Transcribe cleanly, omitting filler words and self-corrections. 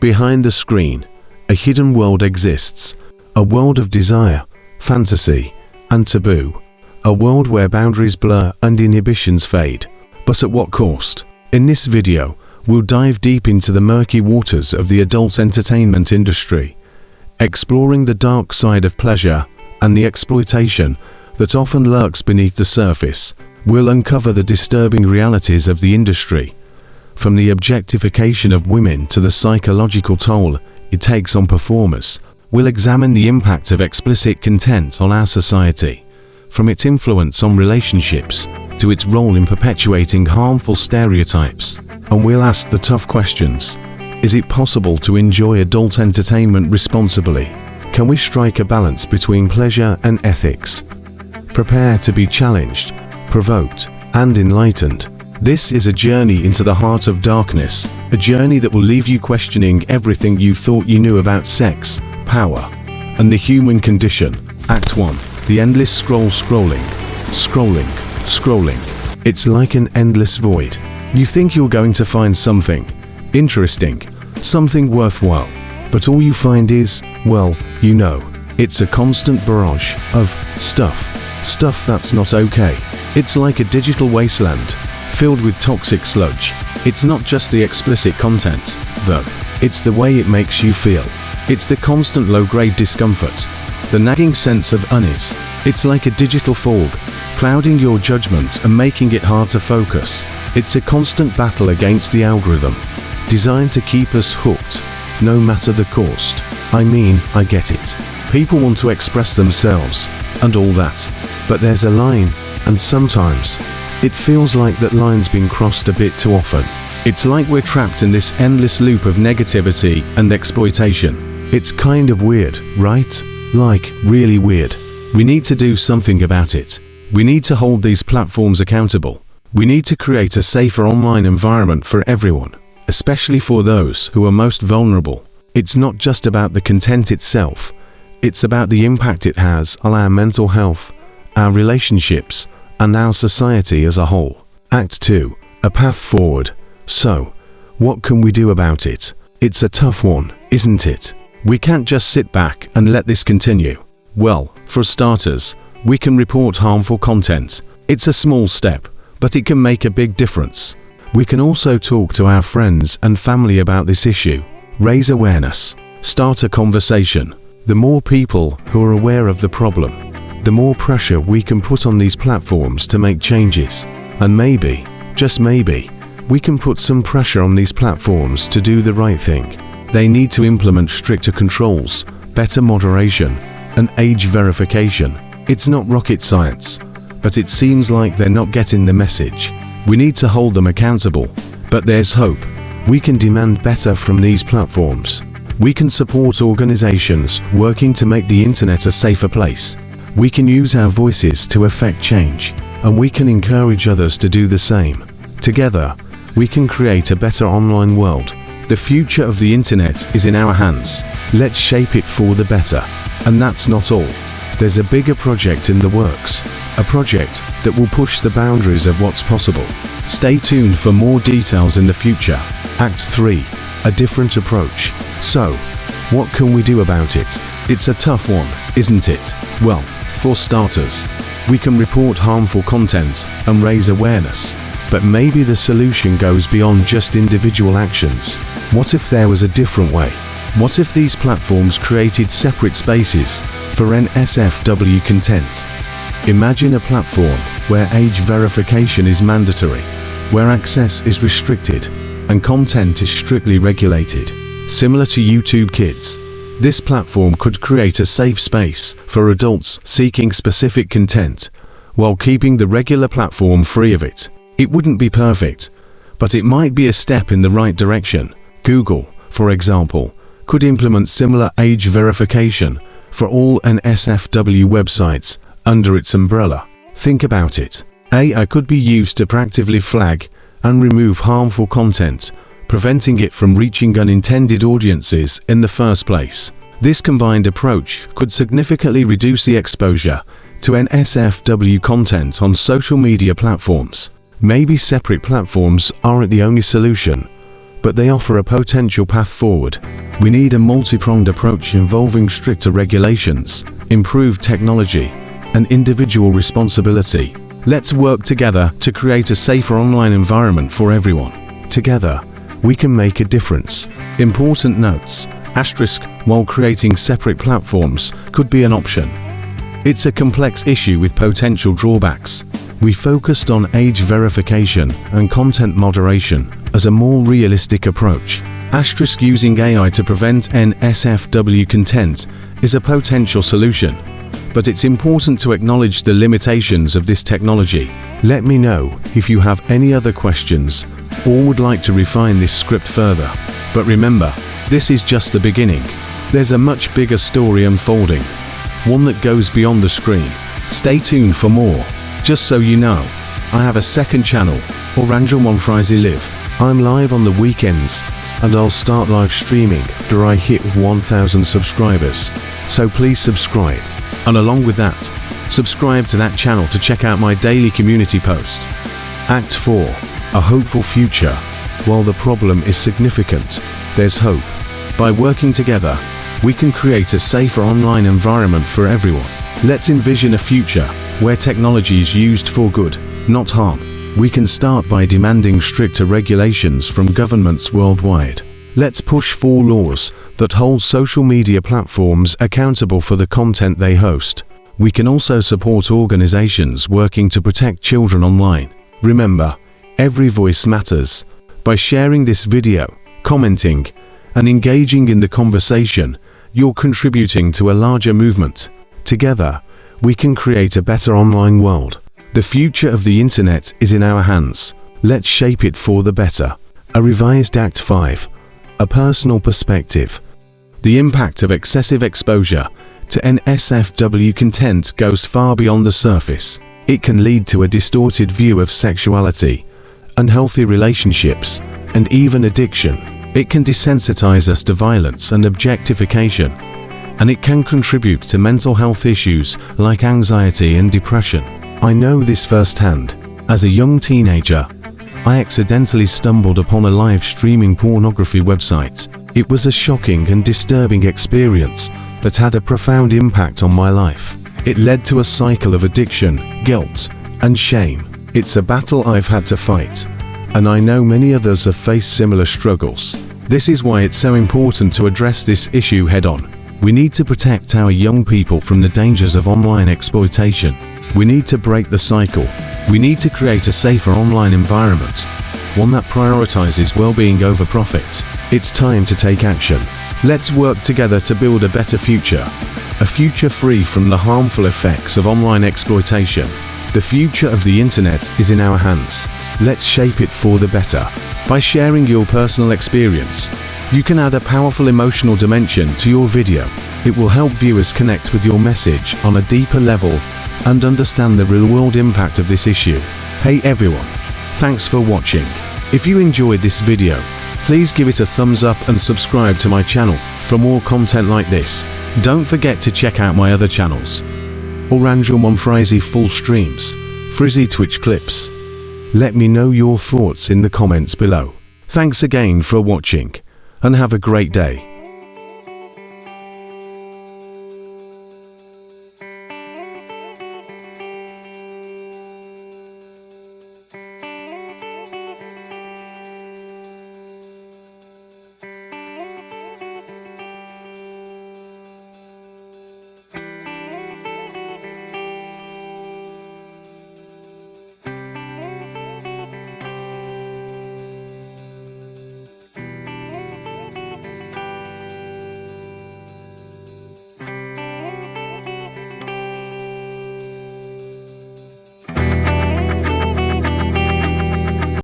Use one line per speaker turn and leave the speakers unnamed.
Behind the screen, a hidden world exists. A world of desire, fantasy, and taboo. A world where boundaries blur and inhibitions fade. But at what cost? In this video, we'll dive deep into the murky waters of the adult entertainment industry, exploring the dark side of pleasure and the exploitation that often lurks beneath the surface. We'll uncover the disturbing realities of the industry, from the objectification of women to the psychological toll it takes on performers. We'll examine the impact of explicit content on our society, from its influence on relationships to its role in perpetuating harmful stereotypes. And we'll ask the tough questions. Is it possible to enjoy adult entertainment responsibly? Can we strike a balance between pleasure and ethics? Prepare to be challenged, provoked, and enlightened. This is a journey into the heart of darkness, a journey that will leave you questioning everything you thought you knew about sex, power, and the human condition. Act 1. The endless scrolling. It's like an endless void. You think you're going to find something interesting, something worthwhile, but all you find is, well, you know, it's a constant barrage of stuff that's not okay. It's like a digital wasteland, filled with toxic sludge. It's not just the explicit content, though. It's the way it makes you feel. It's the constant low-grade discomfort, the nagging sense of unease. It's like a digital fog, clouding your judgment and making it hard to focus. It's a constant battle against the algorithm, designed to keep us hooked, no matter the cost. I mean, I get it. People want to express themselves, and all that. But there's a line, and sometimes it feels like that line's been crossed a bit too often. It's like we're trapped in this endless loop of negativity and exploitation. It's kind of weird, right? Like, really weird. We need to do something about it. We need to hold these platforms accountable. We need to create a safer online environment for everyone, especially for those who are most vulnerable. It's not just about the content itself. It's about the impact it has on our mental health, our relationships, and our society as a whole. Act 2. A path forward. So, what can we do about it? It's a tough one, isn't it? We can't just sit back and let this continue. Well, for starters, we can report harmful content. It's a small step, but it can make a big difference. We can also talk to our friends and family about this issue, raise awareness, start a conversation. The more people who are aware of the problem, the more pressure we can put on these platforms to make changes. And maybe, just maybe, we can put some pressure on these platforms to do the right thing. They need to implement stricter controls, better moderation, and age verification. It's not rocket science, but it seems like they're not getting the message. We need to hold them accountable, but there's hope. We can demand better from these platforms. We can support organizations working to make the internet a safer place. We can use our voices to affect change, and we can encourage others to do the same. Together, we can create a better online world. The future of the internet is in our hands. Let's shape it for the better. And that's not all. There's a bigger project in the works, a project that will push the boundaries of what's possible. Stay tuned for more details in the future. Act 3. A different approach. So, what can we do about it? It's a tough one, isn't it? Well, for starters, we can report harmful content and raise awareness. But maybe the solution goes beyond just individual actions. What if there was a different way? What if these platforms created separate spaces for NSFW content? Imagine a platform where age verification is mandatory, where access is restricted, and content is strictly regulated. Similar to YouTube Kids, this platform could create a safe space for adults seeking specific content, while keeping the regular platform free of it. It wouldn't be perfect, but it might be a step in the right direction. Google, for example, could implement similar age verification for all NSFW websites under its umbrella. Think about it. AI could be used to proactively flag and remove harmful content, preventing it from reaching unintended audiences in the first place. This combined approach could significantly reduce the exposure to NSFW content on social media platforms. Maybe separate platforms aren't the only solution, but they offer a potential path forward. We need a multi-pronged approach involving stricter regulations, improved technology, and individual responsibility. Let's work together to create a safer online environment for everyone. Together, we can make a difference. Important notes: asterisk, while creating separate platforms could be an option. It's a complex issue with potential drawbacks. We focused on age verification and content moderation as a more realistic approach. Asterisk, using AI to prevent NSFW content is a potential solution, but it's important to acknowledge the limitations of this technology. Let me know if you have any other questions or would like to refine this script further. But remember, this is just the beginning. There's a much bigger story unfolding, one that goes beyond the screen. Stay tuned for more. Just so you know, I have a second channel, Orange Lemon Frizzy Live. I'm live on the weekends, and I'll start live streaming after I hit 1,000 subscribers. So please subscribe. And along with that, subscribe to that channel to check out my daily community post. Act 4. A hopeful future. While the problem is significant, there's hope. By working together, we can create a safer online environment for everyone. Let's envision a future where technology is used for good, not harm. We can start by demanding stricter regulations from governments worldwide. Let's push for laws that hold social media platforms accountable for the content they host. We can also support organizations working to protect children online. Remember, every voice matters. By sharing this video, commenting, and engaging in the conversation, you're contributing to a larger movement. Together, we can create a better online world. The future of the internet is in our hands. Let's shape it for the better. A revised Act 5. A personal perspective. The impact of excessive exposure to NSFW content goes far beyond the surface. It can lead to a distorted view of sexuality, unhealthy relationships, and even addiction. It can desensitize us to violence and objectification, and it can contribute to mental health issues like anxiety and depression. I know this firsthand. As a young teenager, I accidentally stumbled upon a live streaming pornography website. It was a shocking and disturbing experience that had a profound impact on my life. It led to a cycle of addiction, guilt, and shame. It's a battle I've had to fight, and I know many others have faced similar struggles. This is why it's so important to address this issue head-on. We need to protect our young people from the dangers of online exploitation. We need to break the cycle. We need to create a safer online environment, one that prioritizes well-being over profit. It's time to take action. Let's work together to build a better future. A future free from the harmful effects of online exploitation. The future of the internet is in our hands. Let's shape it for the better. By sharing your personal experience, you can add a powerful emotional dimension to your video. It will help viewers connect with your message on a deeper level and understand the real-world impact of this issue. Hey everyone, thanks for watching. If you enjoyed this video, please give it a thumbs up and subscribe to my channel for more content like this. Don't forget to check out my other channels: Orange Lemon Frizzy full streams, Frizzey Twitch clips. Let me know your thoughts in the comments below. Thanks again for watching, and have a great day.